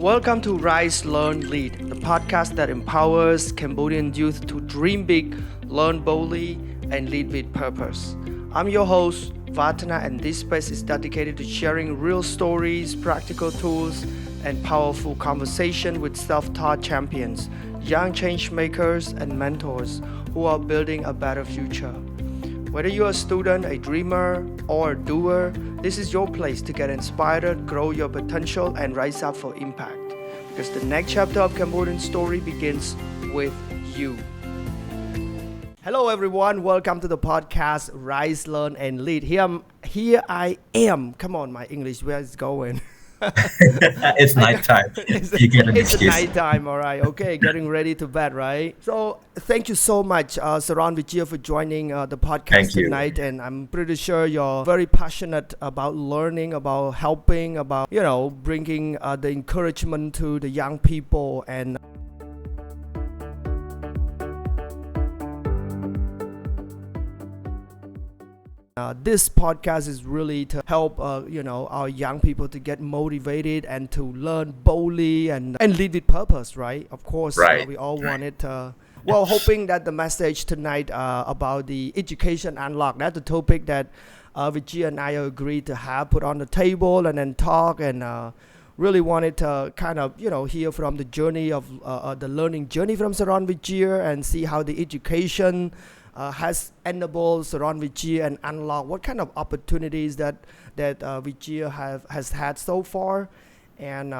Welcome to Rise, Learn, Lead, the podcast that empowers Cambodian youth to dream big, learn boldly, and lead with purpose. I'm your host, Vatana, and this space is dedicated to sharing real stories, practical tools, and powerful conversation with self-taught champions, young change makers, and mentors who are building a better future. Whether you're a student, a dreamer, or a doer, this is your place to get inspired, grow your potential, and rise up for impact. Because the next chapter of Cambodian story begins with you. Hello, everyone. Welcome to the podcast Rise, Learn, and Lead. Here I am. Come on, my English, where is it going? It's nighttime. You get an It's excuse. nighttime, all right. Okay, getting ready to bed, right? So thank you so much, Saran Vijay, for joining the podcast Thank you. tonight. And I'm pretty sure you're very passionate about learning, about helping, about, bringing the encouragement to the young people. And this podcast is really to help, our young people to get motivated and to learn boldly and lead with purpose, right? Of course, Right. we all want it. Well, hoping that the message tonight about the Education Unlocked, that's the topic that Vijay and I agreed to have put on the table and then talk and really wanted to kind of, hear from the journey of the learning journey from Saran Vijay and see how the education has enabled Saran Vijay and unlock what kind of opportunities that Vijay has had so far. And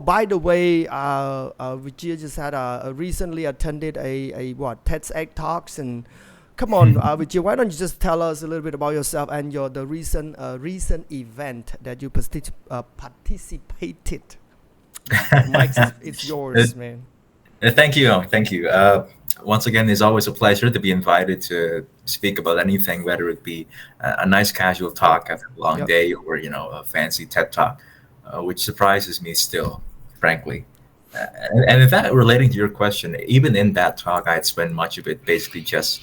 by the way, Vijay just had recently attended a TEDx talks. And come on, Vijay, why don't you just tell us a little bit about yourself and the recent event that you participated. Mike, it's yours, man. Thank you. Thank you. Once again, it's always a pleasure to be invited to speak about anything, whether it be a nice casual talk after a long Yep. day or, a fancy TED talk, which surprises me still, frankly. And in fact, relating to your question, even in that talk, I had spent much of it basically just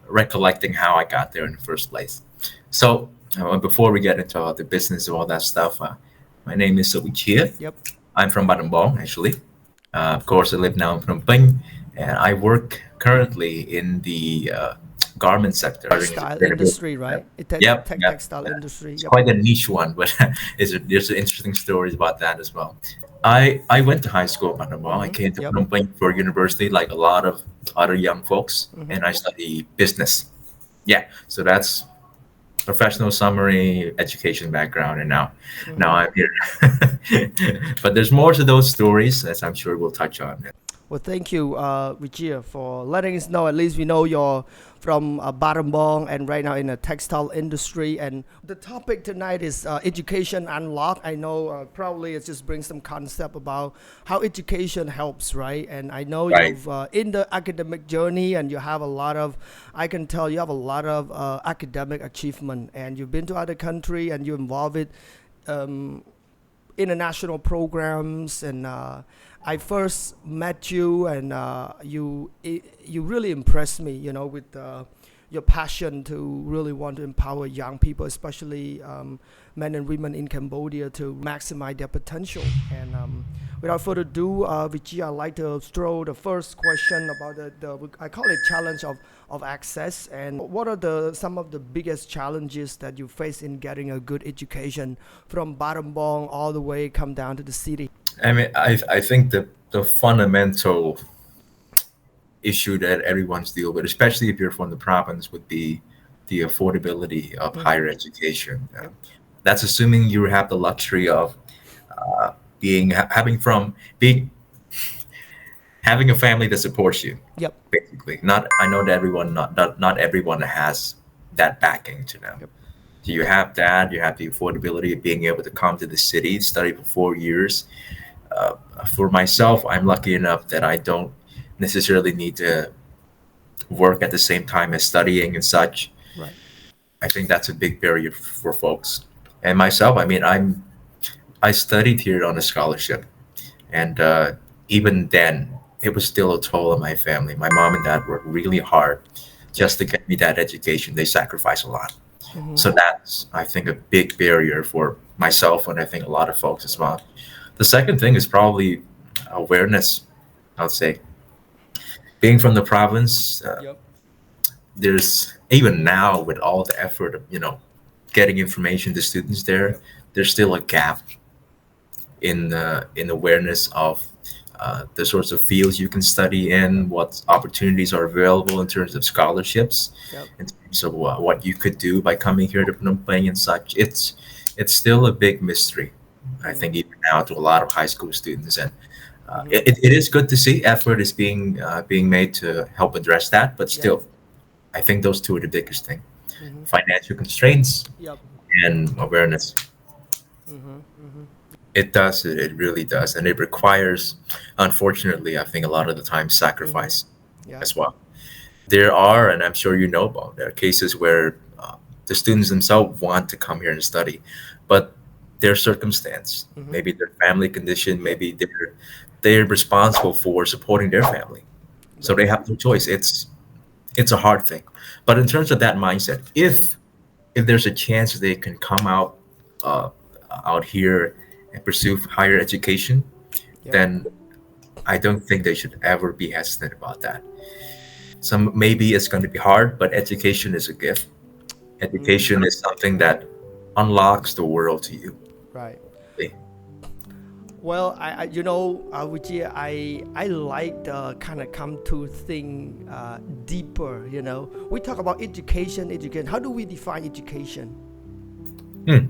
recollecting how I got there in the first place. So before we get into all the business of all that stuff, my name is Vijay. Yep. I'm from Battambang, actually. Of course, I live now in Phnom Penh, and I work currently in the garment sector. Textile industry, right? Yep. Textile industry. It's Yep. quite a niche one, but there's interesting stories about that as well. I went to high school in Battambang. I came to Yep. Phnom Penh for university, like a lot of other young folks, Mhm. and I study business. Yeah, so that's professional summary, education background, and now I'm here. But there's more to those stories, as I'm sure we'll touch on. Well, thank you, Vijay, for letting us know. At least we know you're from Battambang and right now in the textile industry. And the topic tonight is Education Unlocked. I know probably it just brings some concept about how education helps, right? And I know Right. you've in the academic journey and you have a lot of, I can tell you have a lot of academic achievement. And you've been to other country and you're involved with international programs. And I first met you, and you really impressed me, with your passion to really want to empower young people, especially men and women in Cambodia, to maximize their potential. And without further ado, Vijay, I'd like to throw the first question about the I call it challenge of access. And what are some of the biggest challenges that you face in getting a good education from Battambang all the way come down to the city? I mean, I think the fundamental issue that everyone's deal with, especially if you're from the province, would be the affordability of higher education. That's assuming you have the luxury of having a family that supports you. Yep. Basically, I know that not everyone has that backing to them. Yep. So you have that. You have the affordability of being able to come to the city, study for 4 years. For myself, I'm lucky enough that I don't necessarily need to work at the same time as studying and such. Right. I think that's a big barrier for folks. And myself, I mean, I studied here on a scholarship, and even then, it was still a toll on my family. My mom and dad worked really hard just to get me that education. They sacrificed a lot. So that's, I think, a big barrier for myself and I think a lot of folks as well. The second thing is probably awareness. I would say, being from the province, Yep. there's even now with all the effort of getting information to students there, Yep. there's still a gap in awareness of the sorts of fields you can study Yep. in, what opportunities are available in terms of scholarships, Yep. in terms of what you could do by coming here to Phnom Penh and such. It's still a big mystery, I think, Mm-hmm. even now to a lot of high school students. And Mm-hmm. it is good to see effort is being made to help address that, but Yep. still, I think those two are the biggest thing: Mm-hmm. financial constraints Yep. and awareness. Mm-hmm. Mm-hmm. It does. It really does, and it requires, unfortunately, I think a lot of the time Mm-hmm. sacrifice Yep. as well. There are, and I'm sure you know about, there are cases where the students themselves want to come here and study, but their circumstance, Mm-hmm. maybe their family condition, Yep. maybe they're responsible for supporting their family, so Right. they have no choice. It's a hard thing, but in terms of that mindset, Mm-hmm. if there's a chance they can come uh, out here and pursue higher education, Yep. then I don't think they should ever be hesitant about that. Some maybe it's going to be hard, but education is a gift. Mm. Education is something that unlocks the world to you. Right. Really. Well, Vijay, I like the kind of come to think deeper. We talk about education, education. How do we define education? Hmm.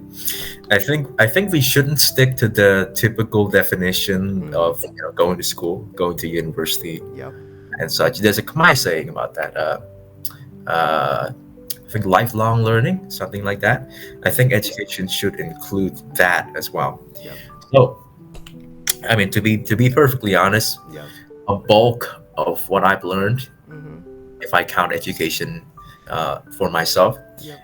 I think we shouldn't stick to the typical definition Mm-hmm. of going to school, going to university, Yep. and such. There's a Khmer saying about that. I think lifelong learning, something like that. I Mm-hmm. think education should include that as well. Yep. So, I mean, to be perfectly honest, Yep. a bulk of what I've learned, Mm-hmm. if I count education for myself, Yep.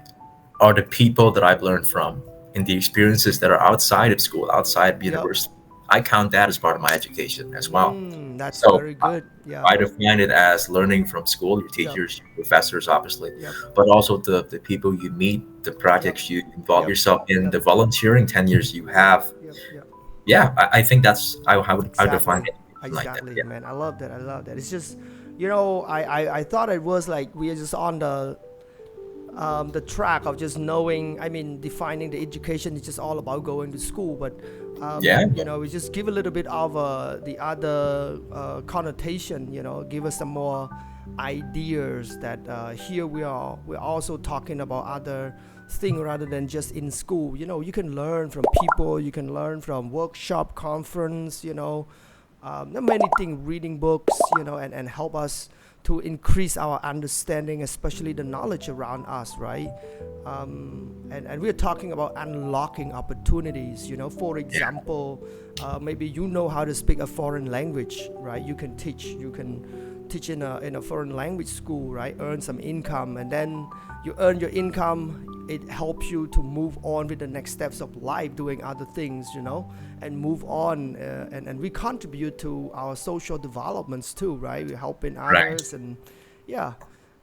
are the people that I've learned from and the experiences that are outside of school, outside of Yep. university. I count that as part of my education as well. That's So very good. Yeah. I define it as learning from school, your Yep. teachers, your professors, obviously, Yep. but also the people you meet, the Yep. projects you involve Yep. yourself in, Yep. the volunteering tenures you have. Yep. Yep. Yeah, I think that's I would define Exactly. it like that. Exactly, Yeah. man. I love that. I love that. It's just, I thought it was like we are just on the track of just knowing. I mean, defining the education is just all about going to school, but Yeah. we just give a little bit of the other connotation. Give us some more ideas that here we're also talking about other thing rather than just in school. You can learn from people, you can learn from workshop, conference. There are many things, reading books, and help us to increase our understanding, especially the knowledge around us, right? And we're talking about unlocking opportunities. For example, maybe you know how to speak a foreign language, right? You can teach in a foreign language school, right? Earn some income, and then you earn your income. It helps you to move on with the next steps of life, doing other things, and move on. And we contribute to our social developments too, right? We're helping Right. others, and yeah.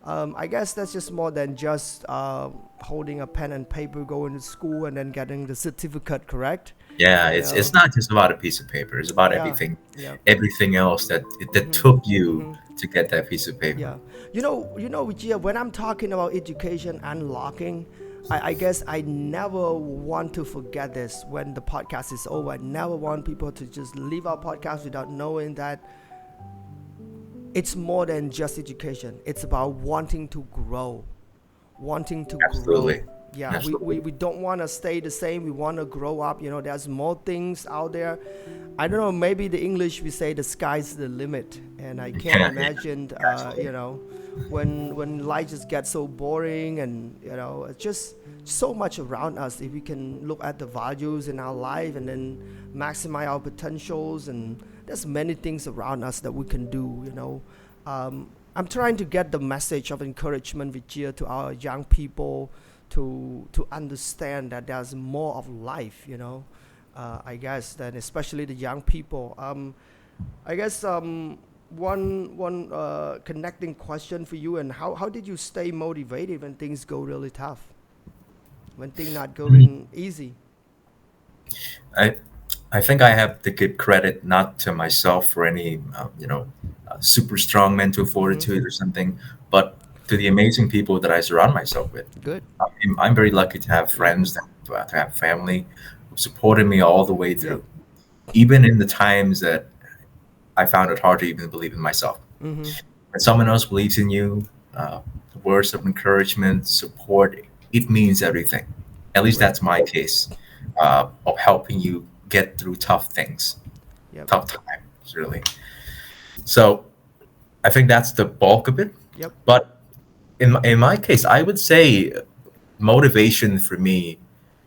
I guess that's just more than just holding a pen and paper, going to school, and then getting the certificate, correct? Yeah, You it's know, not just about a piece of paper. It's about yeah, everything, yeah. everything else that Mm-hmm. took you Mm-hmm. to get that piece of paper. Yeah, Vijaya, when I'm talking about education unlocking, I guess I never want to forget this when the podcast is over. I never want people to just leave our podcast without knowing that it's more than just education. It's about wanting to grow, wanting to Absolutely. grow. Yeah, we, Absolutely. we don't want to stay the same. We want to grow up. There's more things out there. I don't know, maybe the English we say the sky's the limit. And I can't Yeah, yeah, imagine, absolutely. when life just gets so boring and, it's just so much around us. If we can look at the values in our life and then maximize our potentials, and there's many things around us that we can do. I'm trying to get the message of encouragement, Vijaya, to our young people to understand that there's more of life. I guess that especially the young people. I guess one connecting question for you, and how did you stay motivated when things go really tough, when things not Mhm. going easy? I I think I have to give credit not to myself for any, super strong mental fortitude or something, but to the amazing people that I surround myself with. Good. I'm very lucky to have Yeah. friends, to have family who supported me all the way Yep. through, even in the times that I found it hard to even believe in myself. Mm-hmm. When someone else believes in you, uh, words of encouragement, support, it means everything. At least Right. that's my case, of helping you get through tough things, Yep. tough times, really. So I think that's the bulk of it. Yep. But in my case, I would say motivation for me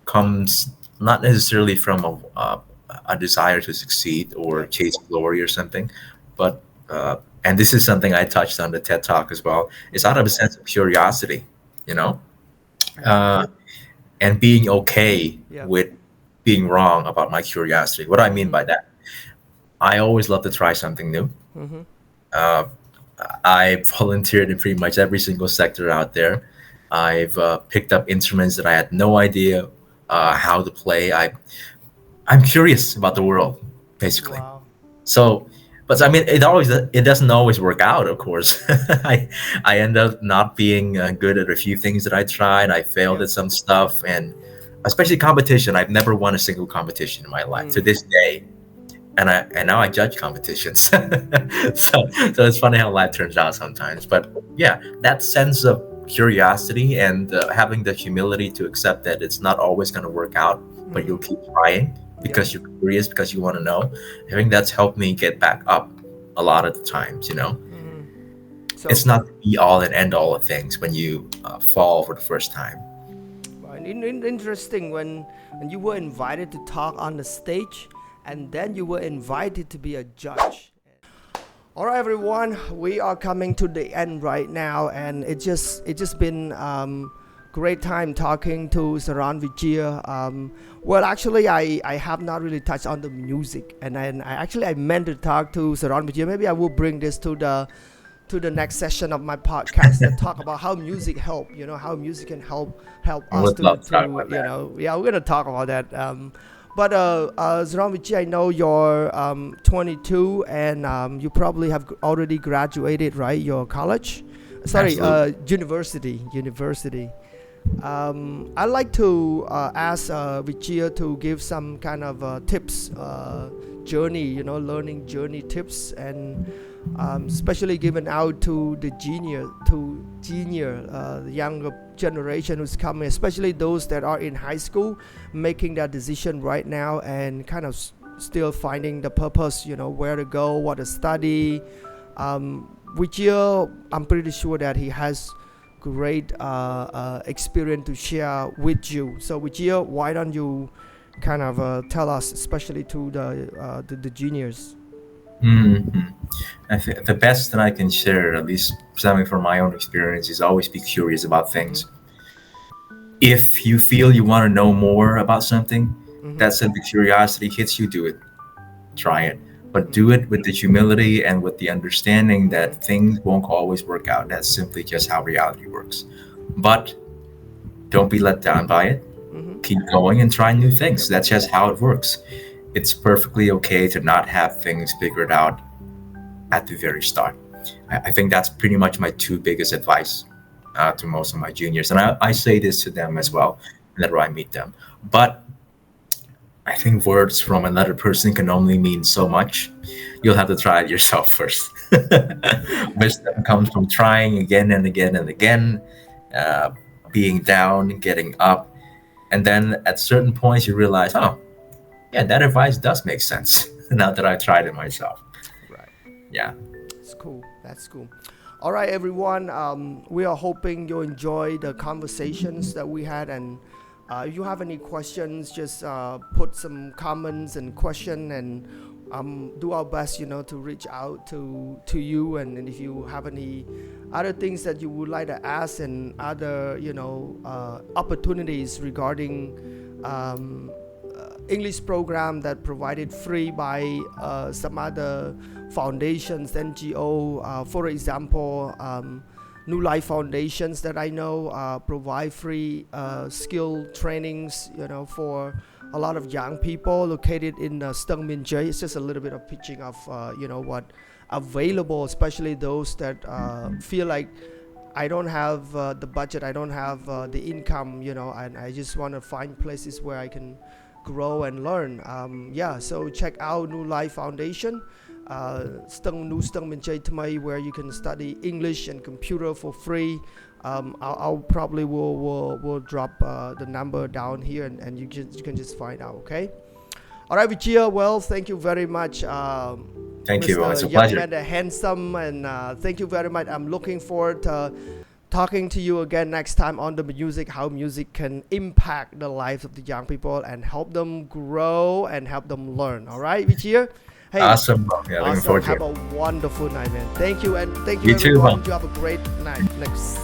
comes not necessarily from a desire to succeed or Yep. chase glory or something, but and this is something I touched on the TED Talk as well. It's out Mm-hmm. of a sense of curiosity, you know, Right. uh, and being okay Yep. with being wrong about my curiosity. What do I mean Mm-hmm. by that? I always love to try something new. Mm-hmm. Uh, I volunteered in pretty much every single sector out there. I've picked up instruments that I had no idea how to play. I'm curious about the world, basically. Wow. So, but I mean, it doesn't always work out. Of course, I end up not being good at a few things that I tried. I failed Yep. at some stuff, and especially competition. I've never won a single competition in my life to Mm. this day, and now I judge competitions. So it's funny how life turns out sometimes. But yeah, that sense of curiosity and having the humility to accept that it's not always going to work out, but Mm-hmm. you'll keep trying Yep. because you're curious, because you want to know. I think that's helped me get back up a lot of the times. Mm-hmm. It's So, not the be all and end all of things when you fall for the first time. interesting when you were invited to talk on the stage, and then you were invited to be a judge. All right, everyone, we are coming to the end right now, and it just been great time talking to Saran Vijaya. Well, actually, I have not really touched on the music, and I meant to talk to Saran Vijaya. Maybe I will bring this to the next session of my podcast that talk about how music help. How music can help I us would to love to talk to about that. yeah, we're gonna talk about that. But Saran Vijay, I know you're 22, and you probably have already graduated, right? Your college, sorry, Absolutely. university. I'd like to ask Vijaya to give some kind of tips, journey, learning journey tips, and especially given out to the the younger generation who's coming, especially those that are in high school, making that decision right now and kind of still finding the purpose, where to go, what to study. Vijaya, I'm pretty sure that he has great experience to share with you. So Vijaya, why don't you kind of tell us, especially to the juniors? Mhm. I think the best that I can share, at least stemming from my own experience, is always be curious about Mm-hmm. things. If you feel you want to know more about something, Mm-hmm. that sense of curiosity hits you, do it. Try it. But do Mm-hmm. it with the humility and with the understanding Mm-hmm. that things won't always work out. That's simply just how reality works. But don't be let down by it. Mm-hmm. Keep going and try new things. Yep. That's just how it works. It's perfectly okay to not have things figured out at the very start. I think that's pretty much my two biggest advice to most of my juniors. And I say this to them as Mm-hmm. well whenever I meet them. But I think words from another person can only mean so much. You'll have to try it yourself first. Wisdom Yeah. comes from trying again and again and again, uh, being down, getting up. And then at certain points, you realize, oh, yeah, that advice does make sense now that I've tried it myself. Right. Yeah. It's cool. That's cool. All right, everyone. We are hoping you enjoy the conversations that we had, and if you have any questions, just put some comments and question, and do our best, to reach out to you. And if you have any other things that you would like to ask, and other, opportunities regarding English program that provided free by some other foundations, NGO, for example, New Life Foundations that I know provide free skill trainings, for a lot of young people located in Stung Min Jay. It's just a little bit of pitching of what available, especially those that feel like I don't have the budget, I don't have the income, and I just want to find places where I can grow and learn. So check out New Life Foundation, New Stung Min Jay Thmai, where you can study English and computer for free. I'll probably will drop the number down here, and you can just find out. Okay. All right, Vijaya. Well, thank you very much. Thank you. It's a Young pleasure. man, handsome, and thank you very much. I'm looking forward to talking to you again next time on the music, how music can impact the lives of the young people and help them grow and help them learn. All right, Vijaya? Hey, Awesome, bro. Yeah, looking awesome. forward to Have it. a wonderful night, man. Thank you, and thank You you, too, everyone. bro. You have a great night. Next.